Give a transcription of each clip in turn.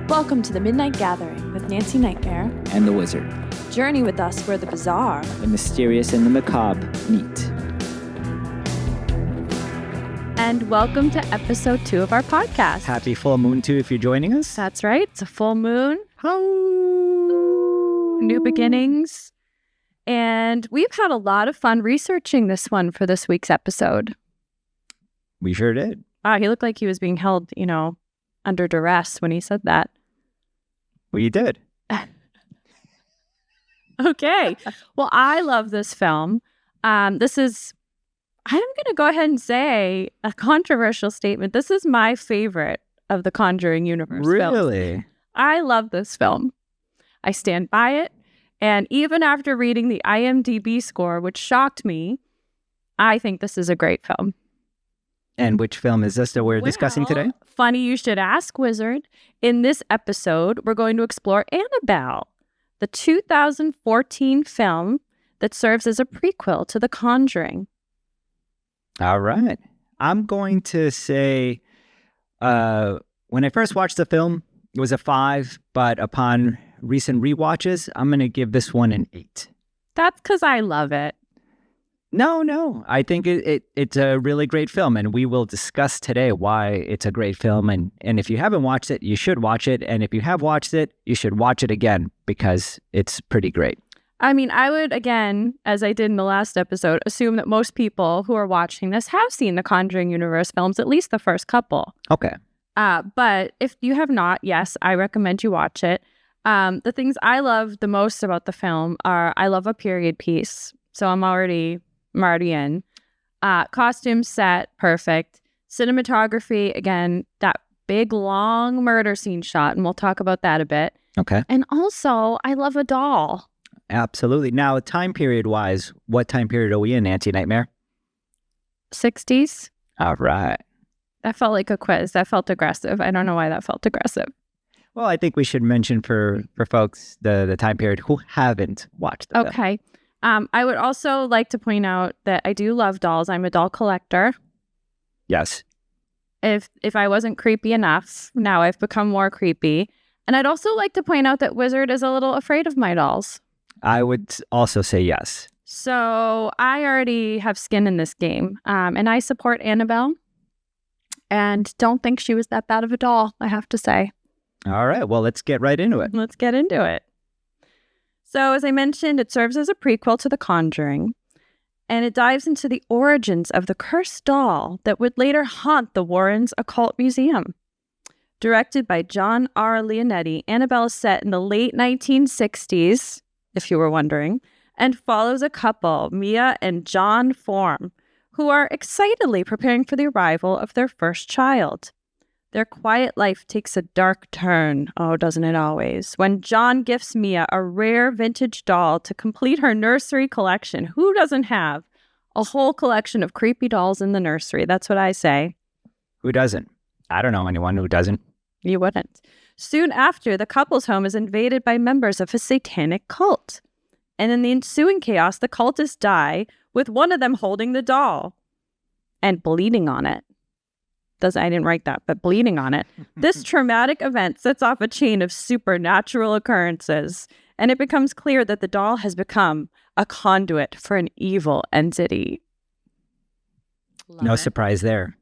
Welcome to the Midnight Gathering with Nancy Nightmare and the Wizard. Journey with us where the bizarre, the mysterious, and the macabre meet. And welcome to episode 2 of our podcast. Happy full moon too if you're joining us. That's right. It's a full moon. How? New beginnings. And we've had a lot of fun researching this one for this week's episode. We sure did. Wow, he looked like he was being held, under duress when he said that. Well, you did. Okay. Well, I love this film. I'm going to go ahead and say a controversial statement. This is my favorite of the Conjuring universe films. Really? I love this film. I stand by it. And even after reading the IMDb score, which shocked me, I think this is a great film. And which film is this that we're discussing today? Funny you should ask, Wizard. In this episode, we're going to explore Annabelle, the 2014 film that serves as a prequel to The Conjuring. All right. I'm going to say when I first watched the film, it was a 5, but upon recent rewatches, I'm going to give this one an 8. That's because I love it. No. I think it's a really great film, and we will discuss today why it's a great film. And if you haven't watched it, you should watch it. And if you have watched it, you should watch it again because it's pretty great. I mean, I would, again, as I did in the last episode, assume that most people who are watching this have seen the Conjuring universe films, at least the first couple. Okay. But if you have not, yes, I recommend you watch it. The things I love the most about the film are I love a period piece. So I'm already in. Costume set, perfect. Cinematography, again, that big, long murder scene shot, and we'll talk about that a bit. Okay. And also, I love a doll. Absolutely. Now, time period-wise, what time period are we in, Nancy Nightmare? 60s. All right. That felt like a quiz. That felt aggressive. I don't know why that felt aggressive. Well, I think we should mention for folks the time period who haven't watched the film. Okay. I would also like to point out that I do love dolls. I'm a doll collector. Yes. If I wasn't creepy enough, now I've become more creepy. And I'd also like to point out that Wizard is a little afraid of my dolls. I would also say yes. So I already have skin in this game. And I support Annabelle. And don't think she was that bad of a doll, I have to say. All right. Well, let's get right into it. Let's get into it. So, as I mentioned, it serves as a prequel to The Conjuring, and it dives into the origins of the cursed doll that would later haunt the Warrens' occult museum. Directed by John R. Leonetti, Annabelle is set in the late 1960s, if you were wondering, and follows a couple, Mia and John Form, who are excitedly preparing for the arrival of their first child. Their quiet life takes a dark turn, oh, doesn't it always, when John gifts Mia a rare vintage doll to complete her nursery collection. Who doesn't have a whole collection of creepy dolls in the nursery? That's what I say. Who doesn't? I don't know anyone who doesn't. You wouldn't. Soon after, the couple's home is invaded by members of a satanic cult. And in the ensuing chaos, the cultists die, with one of them holding the doll and bleeding on it. I didn't write that, but bleeding on it. This traumatic event sets off a chain of supernatural occurrences, and it becomes clear that the doll has become a conduit for an evil entity. No surprise there.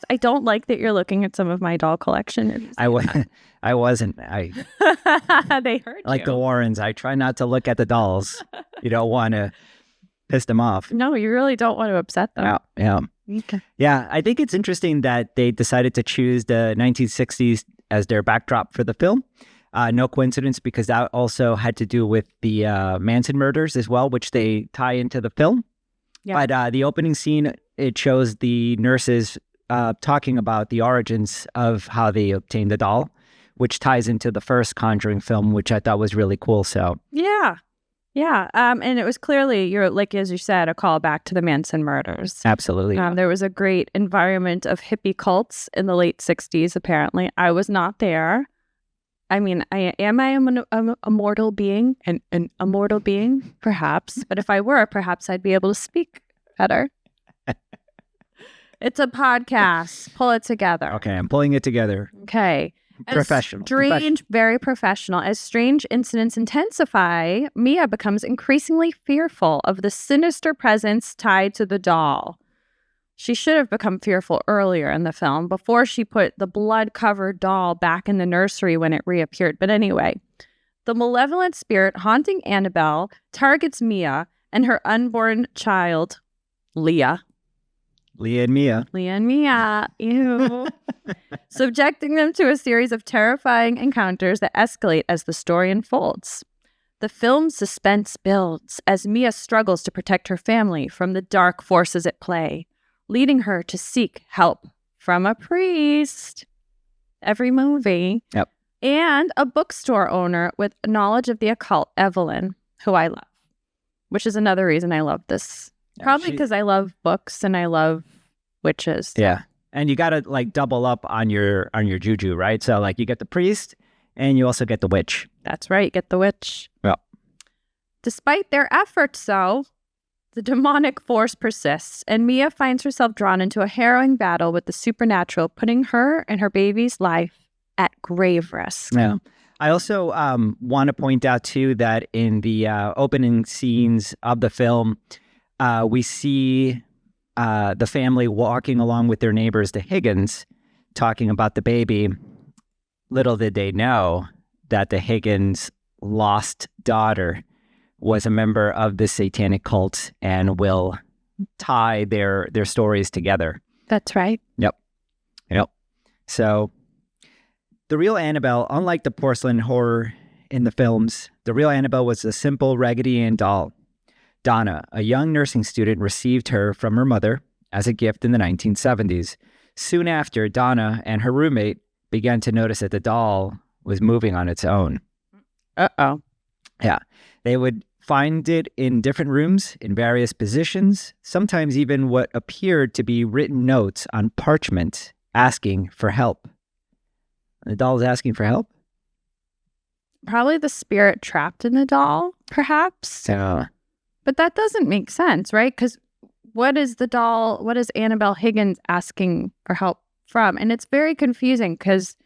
I don't like that you're looking at some of my doll collection. I wasn't. They hurt you. Like the Warrens, I try not to look at the dolls. You don't want to piss them off. No, you really don't want to upset them. Yeah. Okay. Yeah, I think it's interesting that they decided to choose the 1960s as their backdrop for the film. No coincidence, because that also had to do with the Manson murders as well, which they tie into the film. Yeah. But the opening scene, it shows the nurses talking about the origins of how they obtained the doll, which ties into the first Conjuring film, which I thought was really cool. So Yeah. And it was clearly, as you said, a callback to the Manson murders. Absolutely. There was a great environment of hippie cults in the late 60s, apparently. I was not there. I mean, am I a mortal being? An immortal being? Perhaps. But if I were, perhaps I'd be able to speak better. It's a podcast. Pull it together. Okay, I'm pulling it together. Okay. Professional. Very professional. As strange incidents intensify, Mia becomes increasingly fearful of the sinister presence tied to the doll. She should have become fearful earlier in the film, before she put the blood-covered doll back in the nursery when it reappeared. But anyway, the malevolent spirit haunting Annabelle targets Mia and her unborn child, Leah. Leah and Mia. Ew. Subjecting them to a series of terrifying encounters that escalate as the story unfolds. The film's suspense builds as Mia struggles to protect her family from the dark forces at play, leading her to seek help from a priest. Every movie. Yep. And a bookstore owner with knowledge of the occult, Evelyn, who I love, which is another reason I love this. Probably because I love books and I love witches. Yeah. And you got to like double up on your juju, right? So like you get the priest and you also get the witch. That's right. Get the witch. Yeah. Despite their efforts, though, the demonic force persists, and Mia finds herself drawn into a harrowing battle with the supernatural, putting her and her baby's life at grave risk. Yeah. I also want to point out, too, that in the opening scenes of the film, we see the family walking along with their neighbors, the Higgins, talking about the baby. Little did they know that the Higgins' lost daughter was a member of the satanic cult and will tie their stories together. That's right. Yep. So the real Annabelle, unlike the porcelain horror in the films, the real Annabelle was a simple Raggedy Ann doll. Donna, a young nursing student, received her from her mother as a gift in the 1970s. Soon after, Donna and her roommate began to notice that the doll was moving on its own. Uh-oh. Yeah. They would find it in different rooms, in various positions, sometimes even what appeared to be written notes on parchment asking for help. The doll is asking for help? Probably the spirit trapped in the doll, perhaps. So... But that doesn't make sense, right? Because what is Annabelle Higgins asking for help from? And it's very confusing because,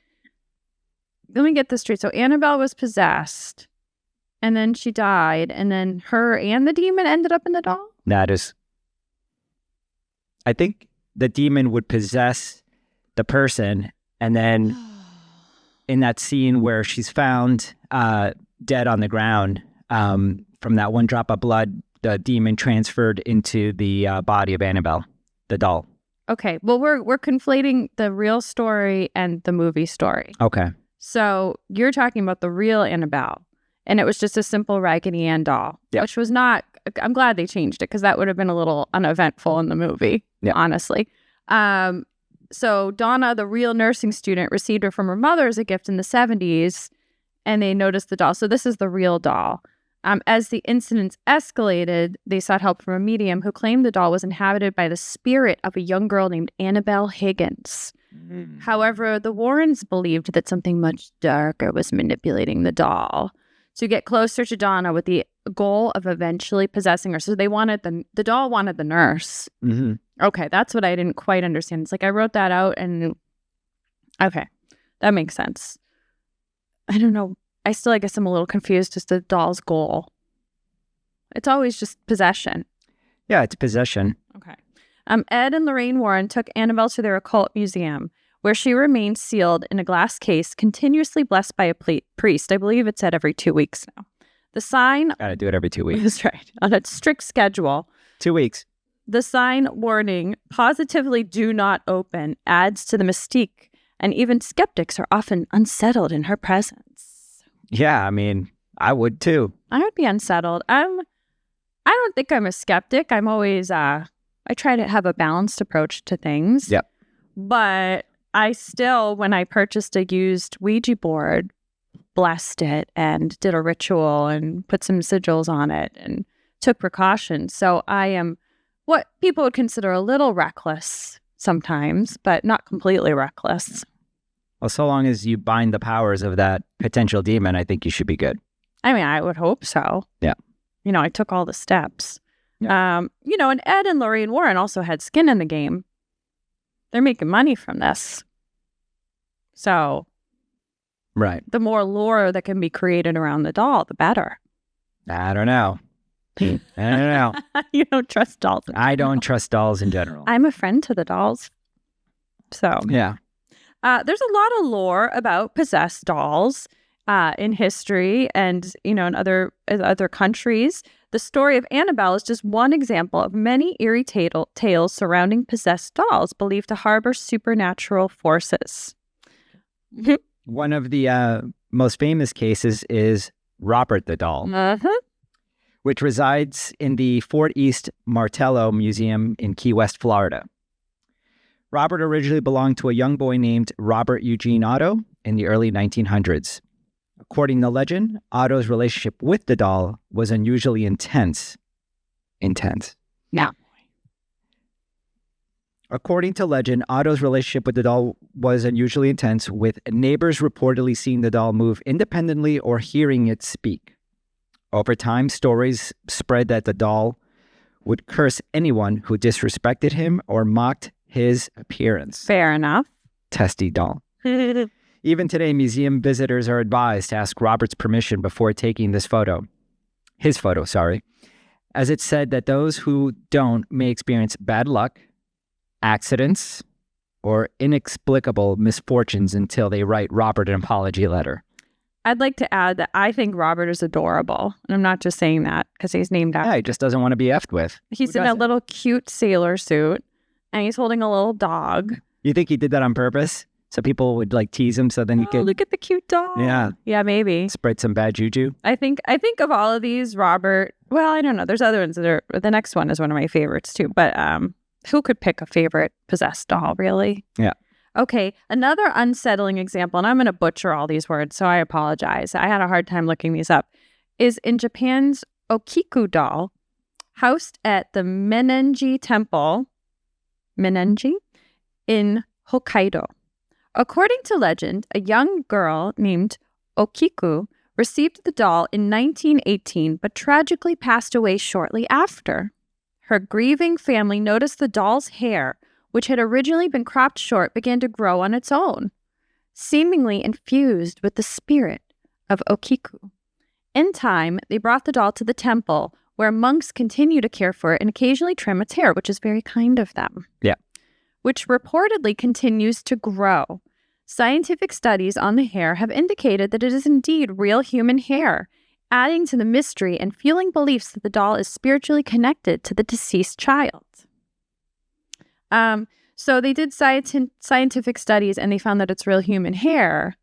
let me get this straight. So Annabelle was possessed and then she died and then her and the demon ended up in the doll? That is, I think the demon would possess the person, and then in that scene where she's found dead on the ground from that one drop of blood, the demon transferred into the body of Annabelle, the doll. Okay. Well, we're conflating the real story and the movie story. Okay. So you're talking about the real Annabelle, and it was just a simple Raggedy Ann doll, which was not. I'm glad they changed it because that would have been a little uneventful in the movie, honestly. So Donna, the real nursing student, received her from her mother as a gift in the 70s, and they noticed the doll. So this is the real doll. As the incidents escalated, they sought help from a medium who claimed the doll was inhabited by the spirit of a young girl named Annabelle Higgins. Mm. However, the Warrens believed that something much darker was manipulating the doll to get closer to Donna with the goal of eventually possessing her. So they wanted the doll wanted the nurse. Mm-hmm. Okay, that's what I didn't quite understand. It's like I wrote that out and okay, that makes sense. I don't know. I guess I'm a little confused as to the doll's goal. It's always just possession. Yeah, it's possession. Okay. Ed and Lorraine Warren took Annabelle to their occult museum, where she remained sealed in a glass case, continuously blessed by a priest. I believe it's at every 2 weeks now. The sign... Gotta do it every 2 weeks. That's right. On a strict schedule. 2 weeks. The sign warning, positively do not open, adds to the mystique, and even skeptics are often unsettled in her presence. Yeah, I mean, I would too. I would be unsettled. I don't think I'm a skeptic. I'm always, I try to have a balanced approach to things. Yep. But I still, when I purchased a used Ouija board, blessed it and did a ritual and put some sigils on it and took precautions. So I am what people would consider a little reckless sometimes, but not completely reckless. Well, so long as you bind the powers of that potential demon, I think you should be good. I mean, I would hope so. Yeah. You know, I took all the steps. Yeah. And Ed and Lorraine Warren also had skin in the game. They're making money from this. So Right. the more lore that can be created around the doll, the better. I don't know. I don't know. You don't trust dolls. I don't trust dolls in general. I'm a friend to the dolls. So Yeah. there's a lot of lore about possessed dolls in history and, in other countries. The story of Annabelle is just one example of many eerie tales surrounding possessed dolls believed to harbor supernatural forces. One of the most famous cases is Robert the doll, which resides in the Fort East Martello Museum in Key West, Florida. Robert originally belonged to a young boy named Robert Eugene Otto in the early 1900s. According to legend, Otto's relationship with the doll was unusually intense. Yeah. According to legend, Otto's relationship with the doll was unusually intense, with neighbors reportedly seeing the doll move independently or hearing it speak. Over time, stories spread that the doll would curse anyone who disrespected him or mocked his appearance. Fair enough. Testy doll. Even today, museum visitors are advised to ask Robert's permission before taking his photo, as it's said that those who don't may experience bad luck, accidents, or inexplicable misfortunes until they write Robert an apology letter. I'd like to add that I think Robert is adorable. And I'm not just saying that because he's named after. Yeah, he just doesn't want to be effed with. He's in a little cute sailor suit and he's holding a little dog. You think he did that on purpose? So people would tease him so then he could look at the cute dog. Yeah, maybe. Spread some bad juju. I think of all of these, Robert, well, I don't know. There's other ones that are, the next one is one of my favorites too. But who could pick a favorite possessed doll, really? Yeah. Okay, another unsettling example, and I'm going to butcher all these words, so I apologize. I had a hard time looking these up, is in Japan's Okiku doll, housed at the Menenji Temple, in Hokkaido. According to legend, a young girl named Okiku received the doll in 1918, but tragically passed away shortly after. Her grieving family noticed the doll's hair, which had originally been cropped short, began to grow on its own, seemingly infused with the spirit of Okiku. In time, they brought the doll to the temple, where monks continue to care for it and occasionally trim its hair, which is very kind of them. Yeah. Which reportedly continues to grow. Scientific studies on the hair have indicated that it is indeed real human hair, adding to the mystery and fueling beliefs that the doll is spiritually connected to the deceased child. So they did scientific studies and they found that it's real human hair.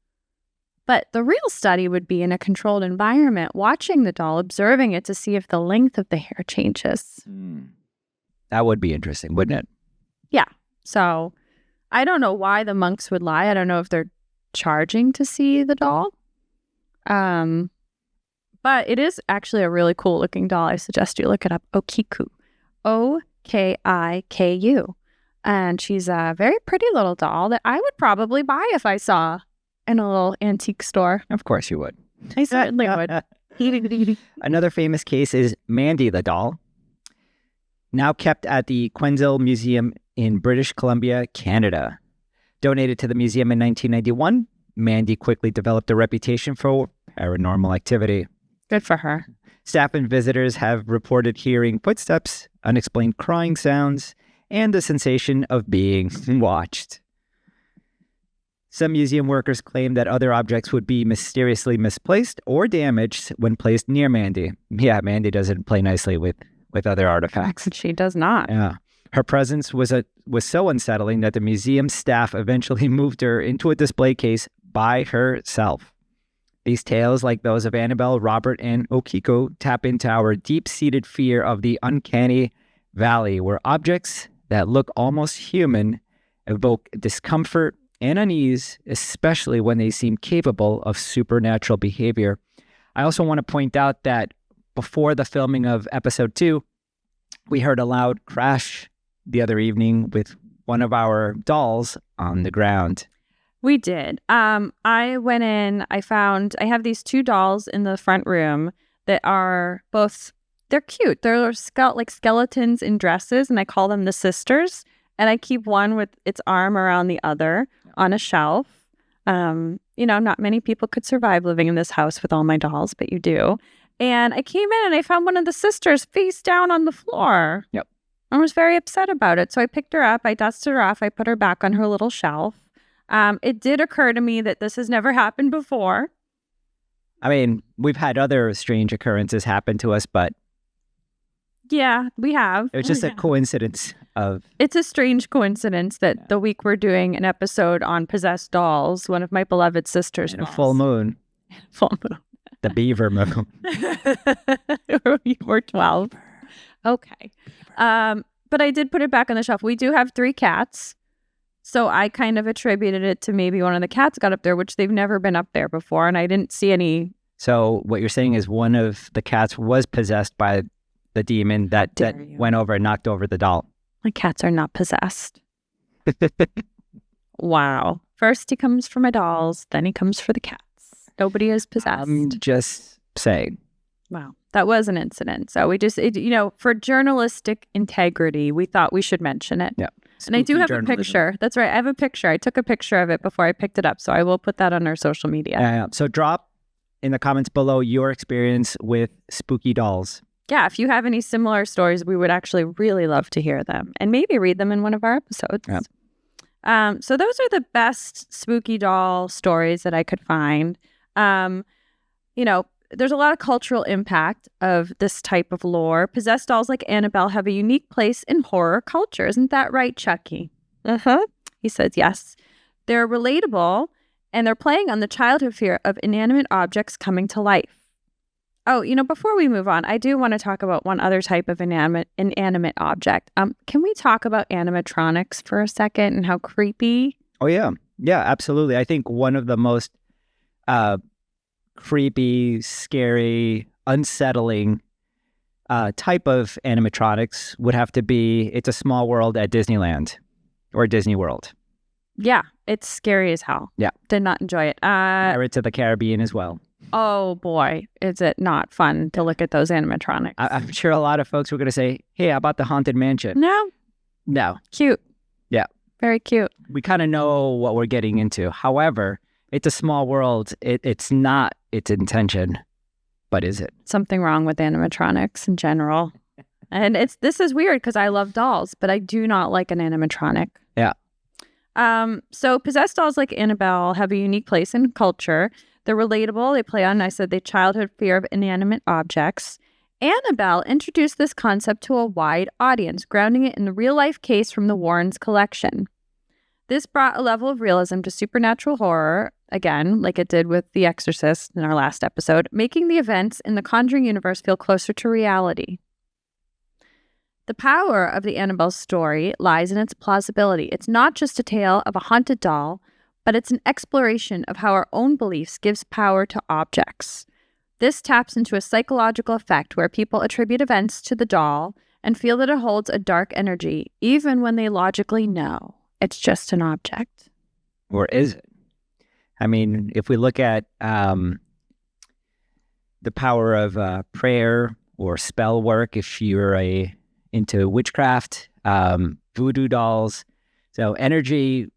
But the real study would be in a controlled environment, watching the doll, observing it to see if the length of the hair changes. That would be interesting, wouldn't it? Yeah. So I don't know why the monks would lie. I don't know if they're charging to see the doll. But it is actually a really cool looking doll. I suggest you look it up. Okiku. Okiku. And she's a very pretty little doll that I would probably buy if I saw in a little antique store. Of course you would. I certainly would. Another famous case is Mandy the doll, now kept at the Quenzel Museum in British Columbia, Canada. Donated to the museum in 1991, Mandy quickly developed a reputation for paranormal activity. Good for her. Staff and visitors have reported hearing footsteps, unexplained crying sounds, and the sensation of being watched. Some museum workers claim that other objects would be mysteriously misplaced or damaged when placed near Mandy. Yeah, Mandy doesn't play nicely with other artifacts. She does not. Yeah. Her presence was so unsettling that the museum staff eventually moved her into a display case by herself. These tales, like those of Annabelle, Robert, and Okiku, tap into our deep-seated fear of the uncanny valley, where objects that look almost human evoke discomfort and unease, especially when they seem capable of supernatural behavior. I also want to point out that before the filming of episode 2, we heard a loud crash the other evening with one of our dolls on the ground. We did. I went in, I have these two dolls in the front room that are both, they're cute. They're like skeletons in dresses, and I call them the sisters. And I keep one with its arm around the other on a shelf. Not many people could survive living in this house with all my dolls, but you do. And I came in and I found one of the sisters face down on the floor. Yep. I was very upset about it. So I picked her up, I dusted her off, I put her back on her little shelf. It did occur to me that this has never happened before. I mean, we've had other strange occurrences happen to us, but yeah, we have. it was just a coincidence of... It's a strange coincidence that the week we're doing an episode on possessed dolls, one of my beloved sisters. And a full moon. Full moon. The beaver moon. You were 12. Okay. But I did put it back on the shelf. We do have 3 cats. So I kind of attributed it to maybe one of the cats got up there, which they've never been up there before. And I didn't see any. So what you're saying is one of the cats was possessed by the demon that went over and knocked over the doll. My cats are not possessed. Wow. First he comes for my dolls, then he comes for the cats. Nobody is possessed. I'm just saying. Wow. That was an incident. So we just, for journalistic integrity, we thought we should mention it. Yeah. And I do have a picture. That's right. I have a picture. I took a picture of it before I picked it up. So I will put that on our social media. So drop in the comments below your experience with spooky dolls. Yeah. If you have any similar stories, we would actually really love to hear them and maybe read them in one of our episodes. Yeah. So those are the best spooky doll stories that I could find. There's a lot of cultural impact of this type of lore. Possessed dolls like Annabelle have a unique place in horror culture. Isn't that right, Chucky? Uh-huh. He says yes. They're relatable, and they're playing on the childhood fear of inanimate objects coming to life. Oh, before we move on, I do want to talk about one other type of inanimate object. Can we talk about animatronics for a second and how creepy? Oh, yeah. Yeah, absolutely. I think one of the most creepy, scary, unsettling type of animatronics would have to be It's a Small World at Disneyland or Disney World. Yeah, it's scary as hell. Yeah. Did not enjoy it. Pirates of the Caribbean as well. Oh, boy. Is it not fun to look at those animatronics? I'm sure a lot of folks were going to say, hey, how about the Haunted Mansion? No. Cute. Yeah. Very cute. We kind of know what we're getting into. However, It's a Small World. It's not its intention, but is it? Something wrong with animatronics in general. And this is weird because I love dolls, but I do not like an animatronic. Yeah. So possessed dolls like Annabelle have a unique place in culture. They're relatable. They play on, I said, the childhood fear of inanimate objects. Annabelle introduced this concept to a wide audience, grounding it in the real-life case from the Warrens' collection. This brought a level of realism to supernatural horror, again, like it did with The Exorcist in our last episode, making the events in the Conjuring universe feel closer to reality. The power of the Annabelle story lies in its plausibility. It's not just a tale of a haunted doll, but it's an exploration of how our own beliefs gives power to objects. This taps into a psychological effect where people attribute events to the doll and feel that it holds a dark energy, even when they logically know it's just an object. Or is it? I mean, if we look at the power of prayer or spell work, if you're into witchcraft, voodoo dolls, so energy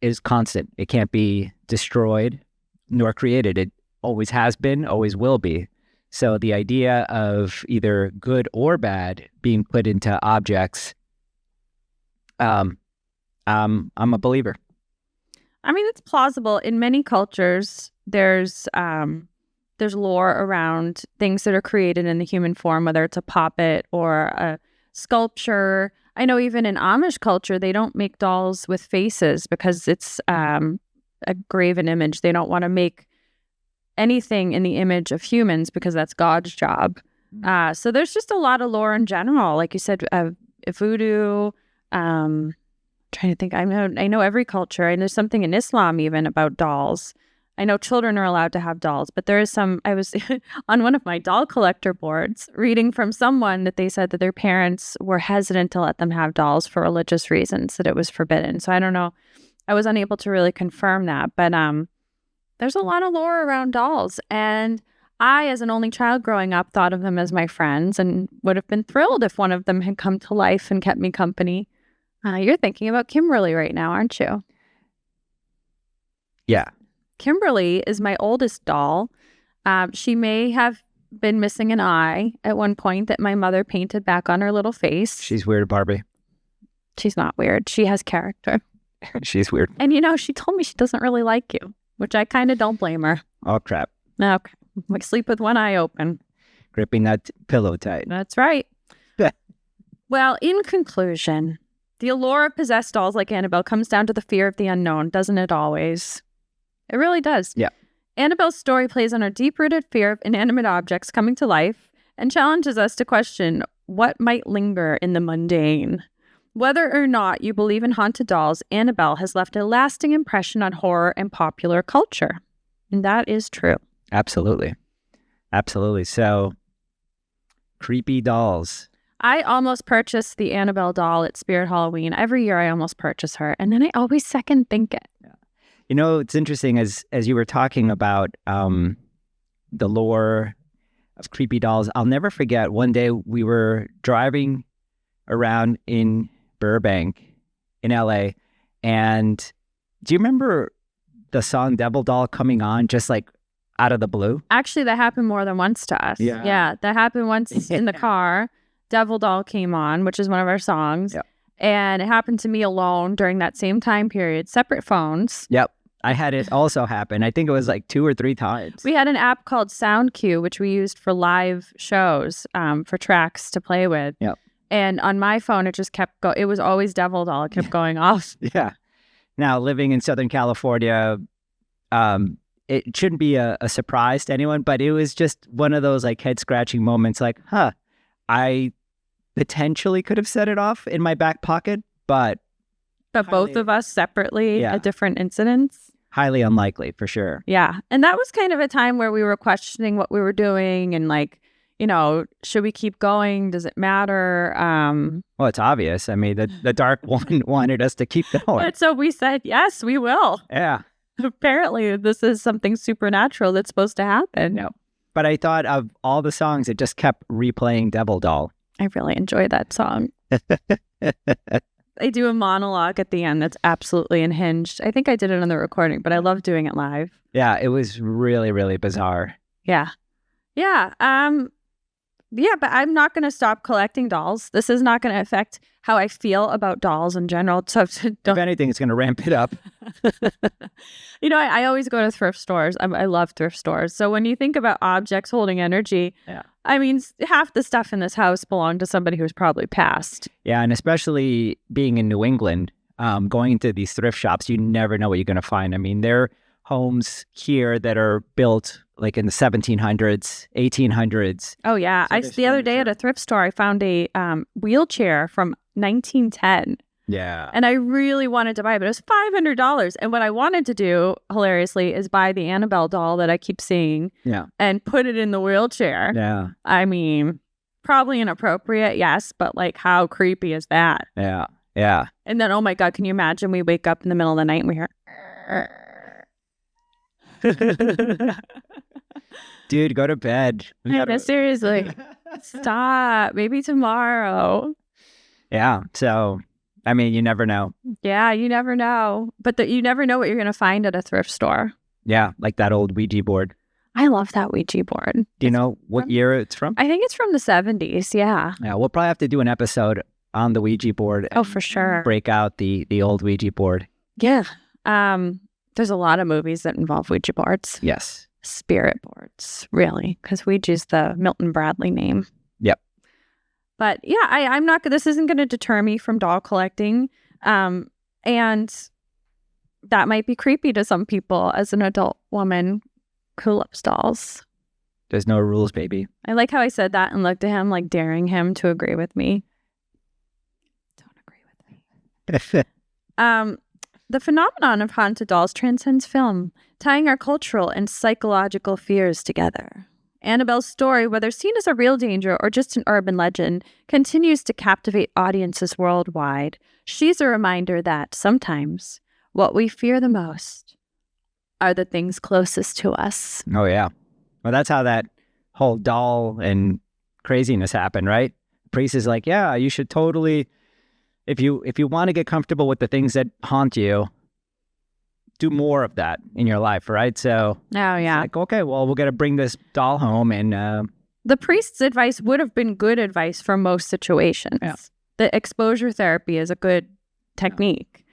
is constant. It can't be destroyed nor created. It always has been, always will be. So the idea of either good or bad being put into objects, I'm a believer. I mean, it's plausible. In many cultures, there's lore around things that are created in the human form, whether it's a puppet or a sculpture. I know even in Amish culture, they don't make dolls with faces because it's a graven image. They don't want to make anything in the image of humans because that's God's job. So there's just a lot of lore in general. Like you said, voodoo, trying to think. I know every culture, and there's something in Islam even about dolls. I know children are allowed to have dolls, but there is some. I was on one of my doll collector boards reading from someone that they said that their parents were hesitant to let them have dolls for religious reasons, that it was forbidden. So I don't know. I was unable to really confirm that, but there's a lot of lore around dolls, and I, as an only child growing up, thought of them as my friends and would have been thrilled if one of them had come to life and kept me company. You're thinking about Kimberly right now, aren't you? Yeah. Kimberly is my oldest doll. She may have been missing an eye at one point that my mother painted back on her little face. She's weird, Barbie. She's not weird. She has character. She's weird. And she told me she doesn't really like you, which I kind of don't blame her. Oh, crap. Okay. Like sleep with one eye open. Gripping that pillow tight. That's right. Well, in conclusion, the allure of possessed dolls like Annabelle comes down to the fear of the unknown, doesn't it always? It really does. Yeah. Annabelle's story plays on our deep-rooted fear of inanimate objects coming to life and challenges us to question what might linger in the mundane. Whether or not you believe in haunted dolls, Annabelle has left a lasting impression on horror and popular culture. And that is true. Absolutely. Absolutely. So, creepy dolls. I almost purchased the Annabelle doll at Spirit Halloween. Every year I almost purchase her. And then I always second think it. It's interesting as you were talking about the lore of creepy dolls. I'll never forget one day we were driving around in Burbank in LA. And do you remember the song Devil Doll coming on just like out of the blue? Actually, that happened more than once to us. Yeah, that happened once in the car. Devil Doll came on, which is one of our songs. Yep. And it happened to me alone during that same time period, separate phones. Yep. I had it also happen. I think it was like 2 or 3 times. We had an app called SoundQ, which we used for live shows, for tracks to play with. Yep. And on my phone, it just kept going. It was always Devil Doll. It kept going off. Yeah. Now, living in Southern California, it shouldn't be a surprise to anyone, but it was just one of those like head-scratching moments like, I potentially could have set it off in my back pocket, but both of us separately at different incidents. Highly unlikely, for sure. Yeah. And that was kind of a time where we were questioning what we were doing and like, should we keep going? Does it matter? Well, it's obvious. I mean, the Dark One wanted us to keep going. And so we said, yes, we will. Yeah. Apparently, this is something supernatural that's supposed to happen. No. But I thought of all the songs, it just kept replaying Devil Doll. I really enjoy that song. I do a monologue at the end that's absolutely unhinged. I think I did it on the recording, but I love doing it live. Yeah, it was really, really bizarre. Yeah. Yeah. Yeah, but I'm not going to stop collecting dolls. This is not going to affect how I feel about dolls in general. So if anything, it's going to ramp it up. I always go to thrift stores. I love thrift stores. So when you think about objects holding energy, I mean, half the stuff in this house belonged to somebody who's probably passed. Yeah, and especially being in New England, going into these thrift shops, you never know what you're going to find. I mean, there are homes here that are built like in the 1700s, 1800s. Oh, yeah. So the other day at a thrift store, I found a wheelchair from 1910. Yeah. And I really wanted to buy it, but it was $500. And what I wanted to do, hilariously, is buy the Annabelle doll that I keep seeing and put it in the wheelchair. Yeah. I mean, probably inappropriate, yes, but like how creepy is that? Yeah. Yeah. And then, oh my God, can you imagine we wake up in the middle of the night and we hear... Dude, go to bed. Seriously. Stop. Maybe tomorrow. Yeah. So, I mean, you never know. Yeah, you never know. But you never know what you're going to find at a thrift store. Yeah, like that old Ouija board. I love that Ouija board. Do you know what year it's from? I think it's from the 70s, yeah. Yeah, we'll probably have to do an episode on the Ouija board. Oh, for sure. Break out the old Ouija board. Yeah. There's a lot of movies that involve Ouija boards. Yes. Spirit boards, really, because Ouija's the Milton Bradley name. Yep. But yeah, I'm not. This isn't going to deter me from doll collecting, and that might be creepy to some people as an adult woman who loves dolls. There's no rules, baby. I like how I said that and looked at him like daring him to agree with me. Don't agree with me. The phenomenon of haunted dolls transcends film, tying our cultural and psychological fears together. Annabelle's story, whether seen as a real danger or just an urban legend, continues to captivate audiences worldwide. She's a reminder that sometimes what we fear the most are the things closest to us. Oh, yeah. Well, that's how that whole doll and craziness happened, right? The priest is like, yeah, you should totally, if you want to get comfortable with the things that haunt you, do more of that in your life, right? So, Oh, yeah. like, okay, well, we're gonna bring this doll home, and the priest's advice would have been good advice for most situations. Yeah. The exposure therapy is a good technique,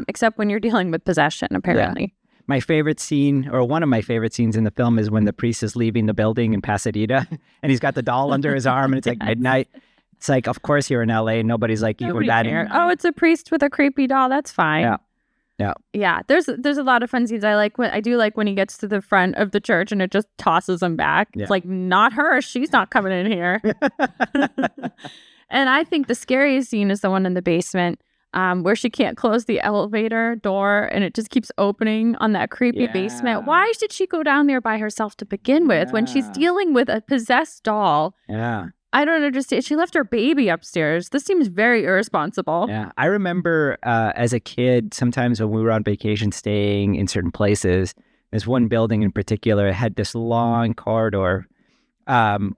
except when you're dealing with possession, apparently. my favorite scene, or one of my favorite scenes in the film, is when the priest is leaving the building in Pasadena, and he's got the doll under his arm, and it's like midnight. It's like, of course you're in LA. Nobody's like, you were that in. Oh, it's a priest with a creepy doll. That's fine. Yeah. There's a lot of fun scenes. I do like when he gets to the front of the church and it just tosses him back. Yeah. It's like, not her. She's not coming in here. And I think the scariest scene is the one in the basement, where she can't close the elevator door and it just keeps opening on that creepy basement. Why did she go down there by herself to begin with when she's dealing with a possessed doll? Yeah. I don't understand. She left her baby upstairs. This seems very irresponsible. Yeah. I remember as a kid, sometimes when we were on vacation staying in certain places, there's one building in particular, it had this long corridor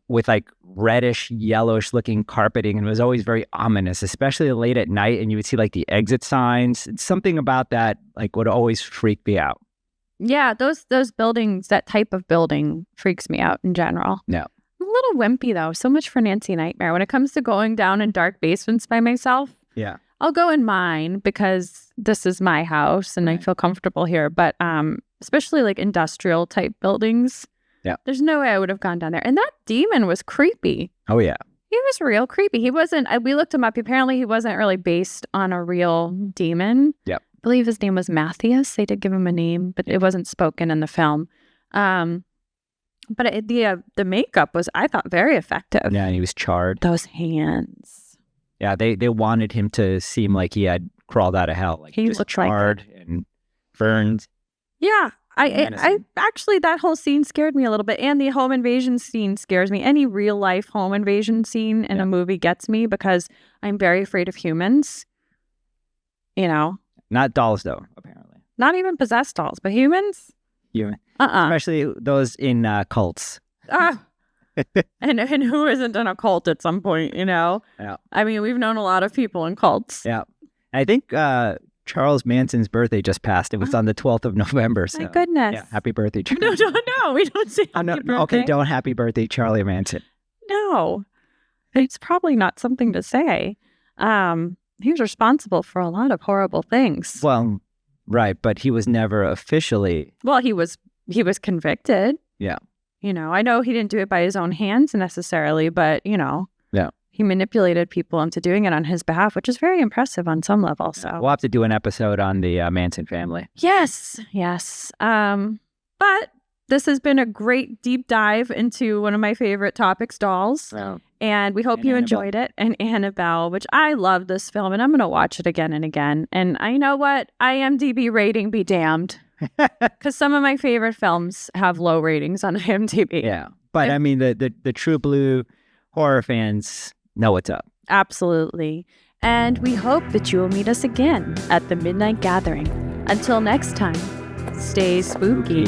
with like reddish, yellowish looking carpeting, and it was always very ominous, especially late at night, and you would see like the exit signs. Something about that like would always freak me out. Yeah, those buildings, that type of building freaks me out in general. Yeah. A little wimpy though. So much for Nancy Nightmare. When it comes to going down in dark basements by myself, Yeah. I'll go in mine because this is my house and I feel comfortable here. But especially like industrial type buildings, there's no way I would have gone down there. And that demon was creepy. Oh yeah. He was real creepy. He wasn't. We looked him up. Apparently, he wasn't really based on a real demon. Yep. I believe his name was Matthias. They did give him a name, but it wasn't spoken in the film. But the makeup was, I thought, very effective. Yeah, and he was charred. Those hands. Yeah, they wanted him to seem like he had crawled out of hell. Like He just looked like charred and burned. Yeah, I Menacing. actually, that whole scene scared me a little bit, and the home invasion scene scares me. Any real life home invasion scene in a movie gets me because I'm very afraid of humans. You know, Not dolls though, apparently. not even possessed dolls, but humans. Human. Uh-uh. Especially those in cults. Ah. And who isn't in a cult at some point, you know? Yeah. I mean, we've known a lot of people in cults. Yeah. I think Charles Manson's birthday just passed. It was on the 12th of November. So, My goodness. yeah, happy birthday, Charlie. No, we don't say happy birthday. Okay, don't happy birthday, Charlie Manson. No, it's probably not something to say. He was responsible for a lot of horrible things. Well, right, but he was never officially. Well, he was convicted. Yeah. You know, I know he didn't do it by his own hands necessarily, but, you know, he manipulated people into doing it on his behalf, which is very impressive on some level. So We'll have to do an episode on the Manson family. Yes. But this has been a great deep dive into one of my favorite topics, dolls. Oh. And we hope And you Annabelle. enjoyed it. And Annabelle, which I love this film, and I'm going to watch it again and again. And I know what? IMDb rating be damned. Because some of my favorite films have low ratings on IMDb. Yeah. But I mean, the true blue horror fans know what's up. Absolutely. And we hope that you will meet us again at the Midnight Gathering. Until next time, stay spooky.